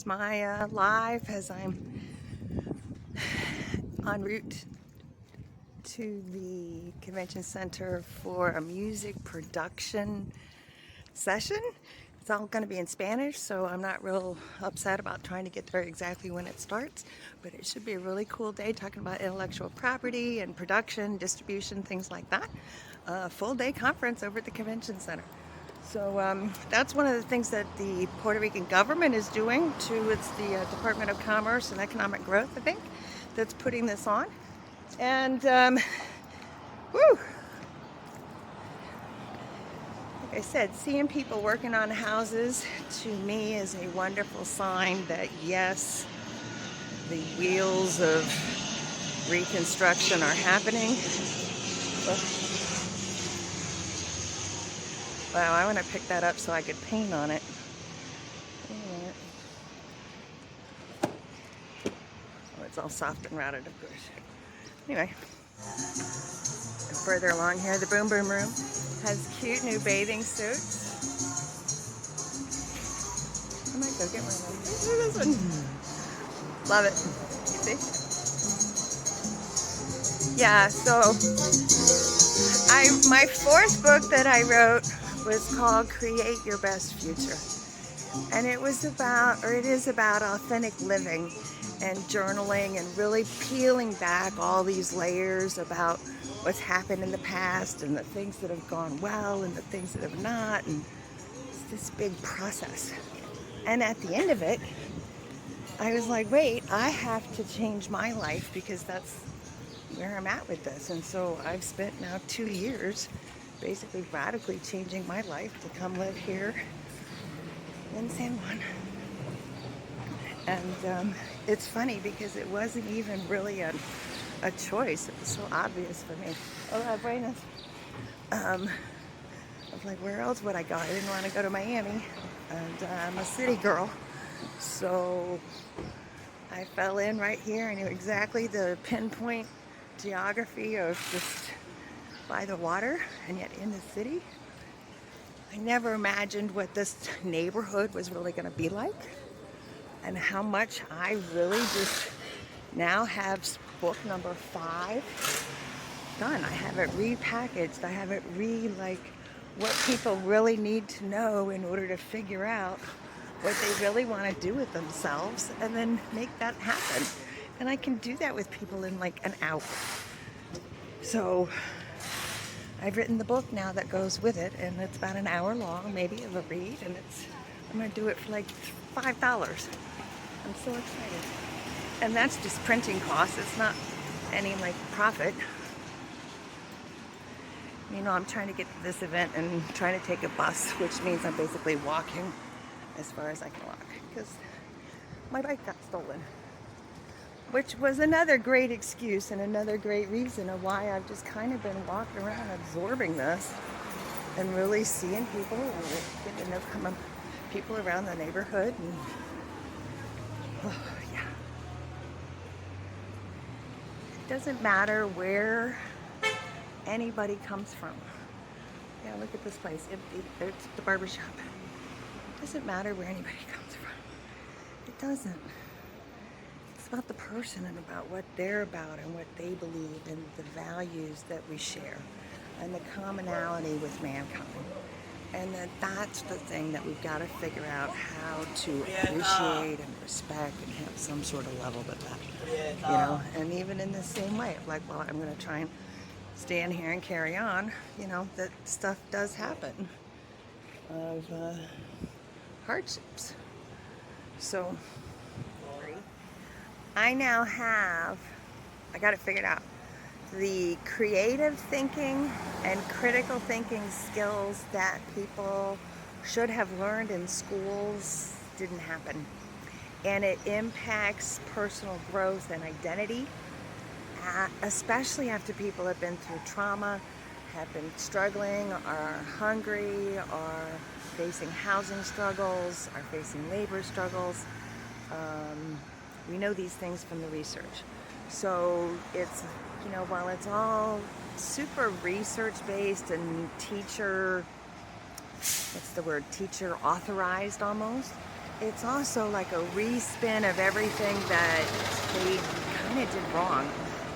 is my live as I'm en route to the convention center for a music production session. It's all going to be in Spanish, so I'm not real upset about trying to get there exactly when it starts, but it should be a really cool day talking about intellectual property and production, distribution, things like that. Full day conference over at the convention center. So that's one of the things that the Puerto Rican government is doing too. It's the Department of Commerce and Economic Growth, I think, that's putting this on. And whew, like I said, seeing people working on houses to me is a wonderful sign that yes, the wheels of reconstruction are happening. Wow, I want to pick that up so I could paint on it. Oh, it's all soft and rotted, of course. Anyway, further along here, the Boom Boom Room has cute new bathing suits. I might go get one of them. Look at this one. Love it. You see? Yeah, so my fourth book that I wrote was called Create Your Best Future. And it was about, or it is about authentic living and journaling and really peeling back all these layers about what's happened in the past and the things that have gone well and the things that have not. And it's this big process. And at the end of it, I was like, wait, I have to change my life because that's where I'm at with this. And so I've spent now 2 years basically radically changing my life to come live here in San Juan. And it's funny because it wasn't even really a choice. It was so obvious for me. Hola, buenas. I was like, where else would I go? I didn't want to go to Miami, and I'm a city girl. So I fell in right here. I knew exactly the pinpoint geography of just by the water and yet in the city. I never imagined what this neighborhood was really going to be like and how much I really just now have book number 5 done. I have it repackaged. I have it what people really need to know in order to figure out what they really want to do with themselves and then make that happen. And I can do that with people in like an hour. So I've written the book now that goes with it, and it's about an hour long, maybe of a read, and I'm going to do it for like $5. I'm so excited. And that's just printing costs. It's not any like profit. You know, I'm trying to get to this event and trying to take a bus, which means I'm basically walking as far as I can walk because my bike got stolen. Which was another great excuse and another great reason of why I've just kind of been walking around absorbing this and really seeing people and getting to know people around the neighborhood. And oh, yeah. It doesn't matter where anybody comes from. Yeah, look at this place, empty. There's the barbershop. It doesn't matter where anybody comes from. It doesn't. It's about the person and about what they're about and what they believe and the values that we share and the commonality with mankind. And that's the thing that we've got to figure out how to appreciate and respect and have some sort of level with that. You know, and even in the same way, like, well, I'm going to try and stand here and carry on, you know, that stuff does happen of hardships. So I now have, I got it figured out, the creative thinking and critical thinking skills that people should have learned in schools didn't happen. And it impacts personal growth and identity, especially after people have been through trauma, have been struggling, are hungry, are facing housing struggles, are facing labor struggles. We know these things from the research. So it's, you know, while it's all super research-based and teacher authorized almost, it's also like a respin of everything that they kind of did wrong.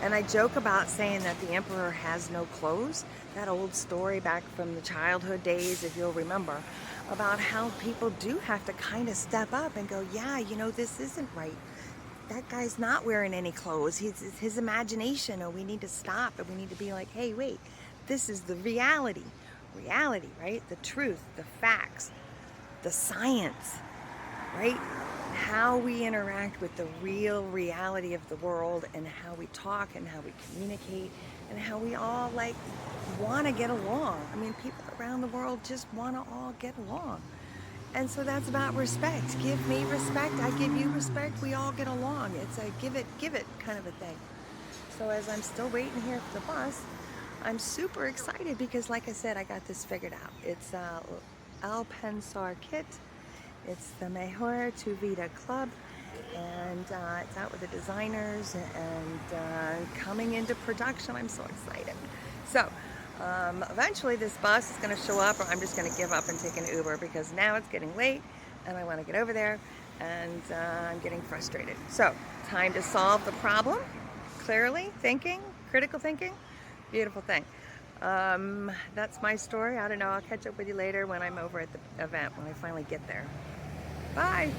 And I joke about saying that the emperor has no clothes. That old story back from the childhood days, if you'll remember, about how people do have to kind of step up and go, yeah, this isn't right. That guy's not wearing any clothes. It's his imagination, or we need to stop and we need to be like, hey, wait, this is the reality. Reality, right? The truth, the facts, the science, right? How we interact with the real reality of the world, and how we talk and how we communicate and how we all like want to get along. I mean, people around the world just want to all get along. And so that's about respect. Give me respect, I give you respect, we all get along. It's a give it kind of a thing. So as I'm still waiting here for the bus, I'm super excited because, like I said, I got this figured out. It's Pensar Kit. It's the Mejora Tu Vida Club, and it's out with the designers and coming into production. I'm so excited. So eventually this bus is going to show up, or I'm just going to give up and take an Uber because now it's getting late and I want to get over there, and I'm getting frustrated. So time to solve the problem. Clearly thinking, critical thinking, beautiful thing. That's my story. I don't know. I'll catch up with you later when I'm over at the event, when I finally get there. Bye.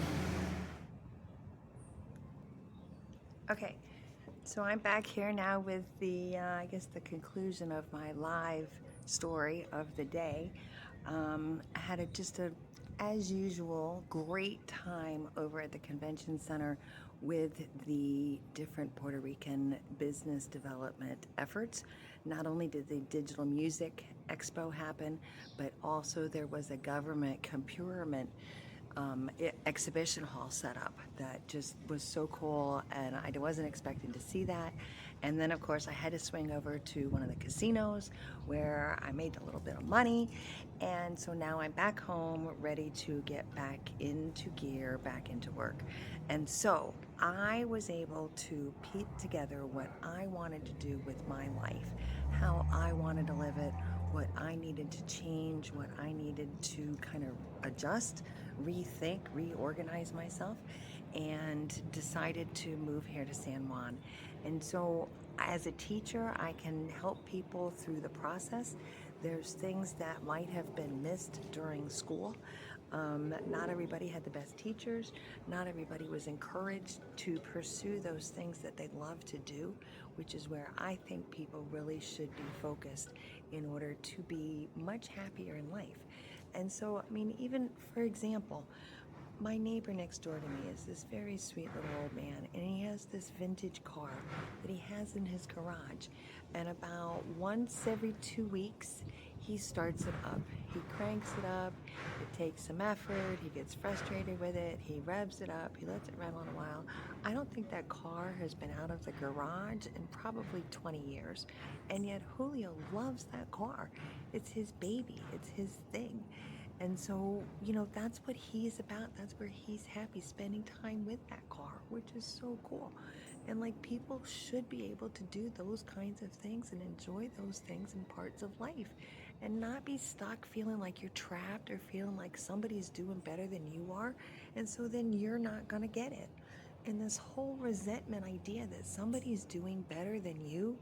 Okay, so I'm back here now with I guess the conclusion of my live story of the day. I had as usual, great time over at the convention center with the different Puerto Rican business development efforts. Not only did the Digital Music Expo happen, but also there was a government procurement exhibition hall set up that just was so cool, and I wasn't expecting to see that. And then of course I had to swing over to one of the casinos where I made a little bit of money, and so now I'm back home ready to get back into gear, back into work. And so I was able to piece together what I wanted to do with my life, how I wanted to live it, what I needed to change, what I needed to kind of adjust, rethink, reorganize myself, and decided to move here to San Juan. And so as a teacher, I can help people through the process. There's things that might have been missed during school. Not everybody had the best teachers. Not everybody was encouraged to pursue those things that they love to do, which is where I think people really should be focused in order to be much happier in life. And so, I mean, even for example, my neighbor next door to me is this very sweet little old man, and he has this vintage car that he has in his garage. And about once every 2 weeks, he starts it up. He cranks it up. It takes some effort. He gets frustrated with it. He revs it up. He lets it run on a while. I don't think that car has been out of the garage in probably 20 years. And yet Julio loves that car. It's his baby. It's his thing. And so, that's what he's about. That's where he's happy, spending time with that car, which is so cool. And like, people should be able to do those kinds of things and enjoy those things in parts of life, and not be stuck feeling like you're trapped, or feeling like somebody's doing better than you are. And so then you're not going to get it. And this whole resentment idea that somebody's doing better than you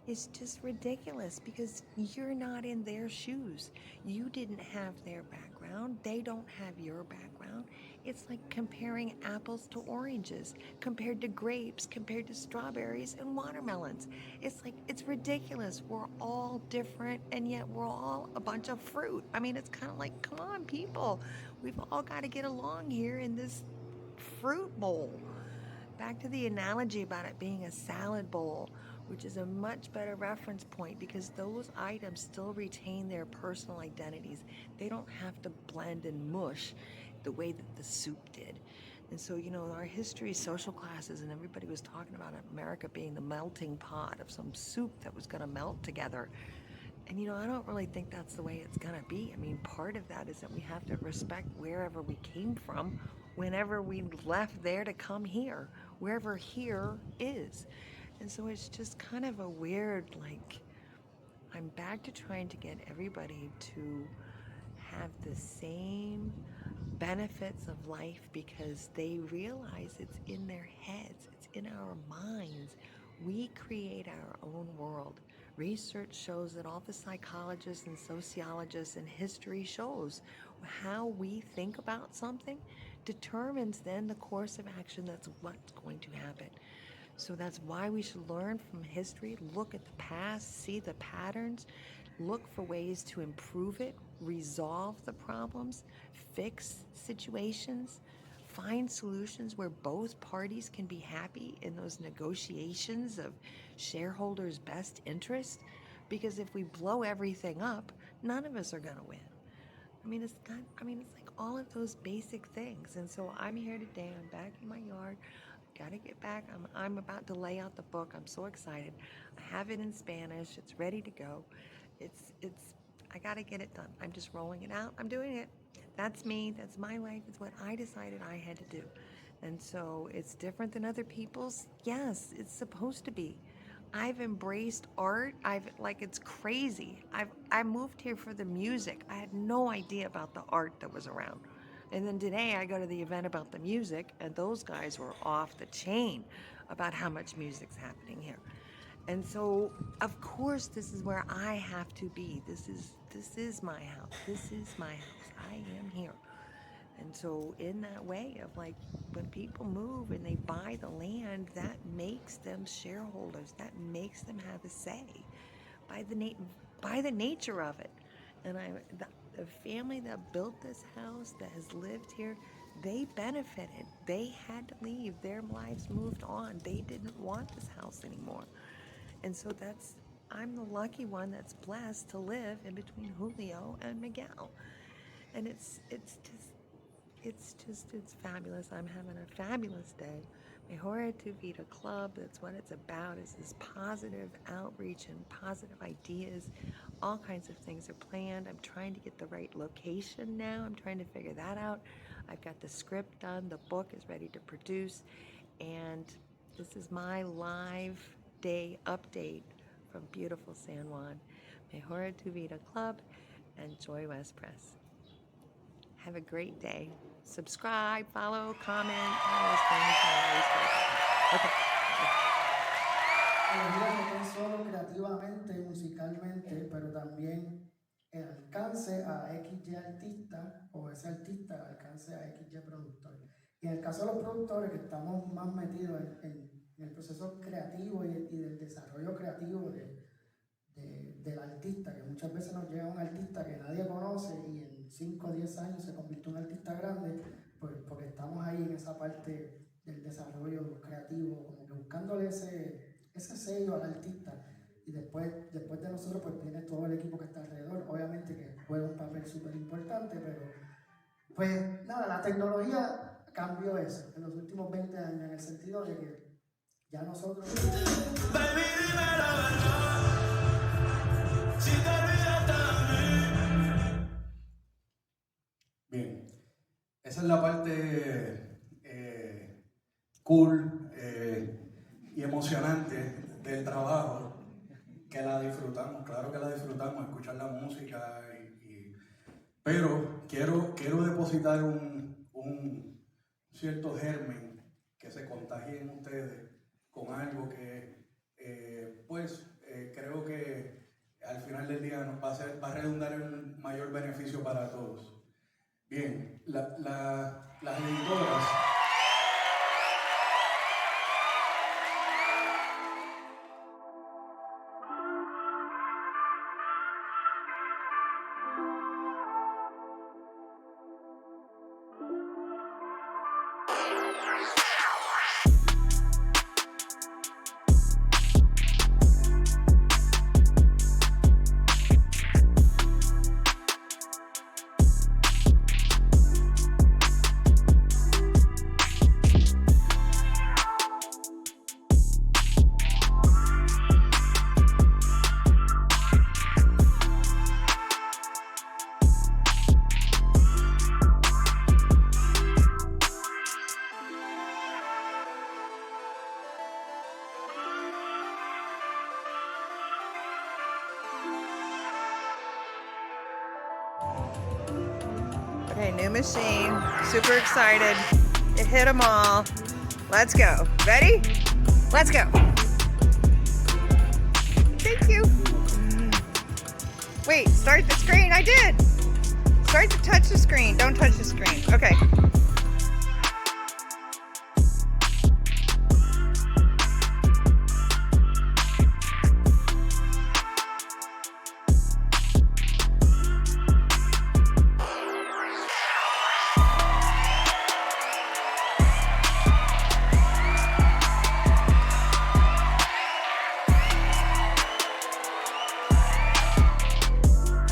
is just ridiculous, because you're not in their shoes. You didn't have their background. They don't have your background. It's like comparing apples to oranges, compared to grapes, compared to strawberries and watermelons. It's ridiculous. We're all different, and yet we're all a bunch of fruit. I mean, it's kind of like, come on, people. We've all got to get along here in this fruit bowl. Back to the analogy about it being a salad bowl, which is a much better reference point, because those items still retain their personal identities. They don't have to blend and mush the way that the soup did. And so, our history, social classes, and everybody was talking about America being the melting pot of some soup that was going to melt together. And I don't really think that's the way it's going to be. I mean, part of that is that we have to respect wherever we came from, whenever we left there to come here, wherever here is. And so it's just kind of a weird, like, I'm back to trying to get everybody to have the same benefits of life because they realize it's in their heads, it's in our minds. We create our own world. Research shows that all the psychologists and sociologists and history shows how we think about something determines then the course of action that's what's going to happen. So that's why we should learn from history, look at the past, see the patterns, look for ways to improve it, resolve the problems, fix situations, find solutions where both parties can be happy in those negotiations of shareholders' best interest. Because if we blow everything up, none of us are going to win. It's like all of those basic things. And so I'm here today. I'm back in my yard. Gotta get back. I'm about to lay out the book. I'm so excited. I have it in Spanish. It's ready to go. It's I gotta get it done. I'm just rolling it out. I'm doing it. That's me. That's my life. It's what I decided I had to do. And so it's different than other people's. Yes, it's supposed to be. I've embraced art. It's crazy. I moved here for the music. I had no idea about the art that was around. And then today I go to the event about the music, and those guys were off the chain about how much music's happening here. And so, of course, this is where I have to be. This is my house. This is my house. I am here. And so in that way of like when people move and they buy the land, that makes them shareholders. That makes them have a say by the nature of it. And the family that built this house, that has lived here, they benefited. They had to leave. Their lives moved on. They didn't want this house anymore. And so I'm the lucky one that's blessed to live in between Julio and Miguel. And it's fabulous. I'm having a fabulous day. Mejora Tu Vida Club, that's what it's about, is this positive outreach and positive ideas. All kinds of things are planned. I'm trying to get the right location now. I'm trying to figure that out. I've got the script done. The book is ready to produce. And this is my live day update from beautiful San Juan. Mejora Tu Vida Club and Joy West Press. Have a great day. Subscribe, follow, comment, all those things. Okay. No es solo creativamente, musicalmente, pero también el alcance a XY artista o ese artista alcance a XY productor. Y en el caso de los productores que estamos más metidos en el proceso creativo y del desarrollo creativo del artista, que muchas veces nos llega un artista que nadie conoce y en 5 o 10 años se convierte en un artista grande, pues porque estamos ahí en esa parte del desarrollo creativo, como que buscándole ese sello al artista. Y después de nosotros pues viene todo el equipo que está alrededor, obviamente que juega un papel súper importante, pero pues nada, la tecnología cambió eso en los últimos 20 años, en el sentido de que ya nosotros... Baby, dime la verdad, si te olvidaste de mí. Bien, esa es la parte cool y emocionante del trabajo, que la disfrutamos, claro que la disfrutamos, escuchar la música, pero quiero depositar un cierto germen que se contagie en ustedes con algo que creo que al final del día nos va a redundar en un mayor beneficio para todos. Bien, las editoras... Okay, new machine. Super excited. It hit them all. Let's go. Ready? Let's go. Thank you. Wait, start the screen. I did. Start to touch the screen. Don't touch the screen. Okay.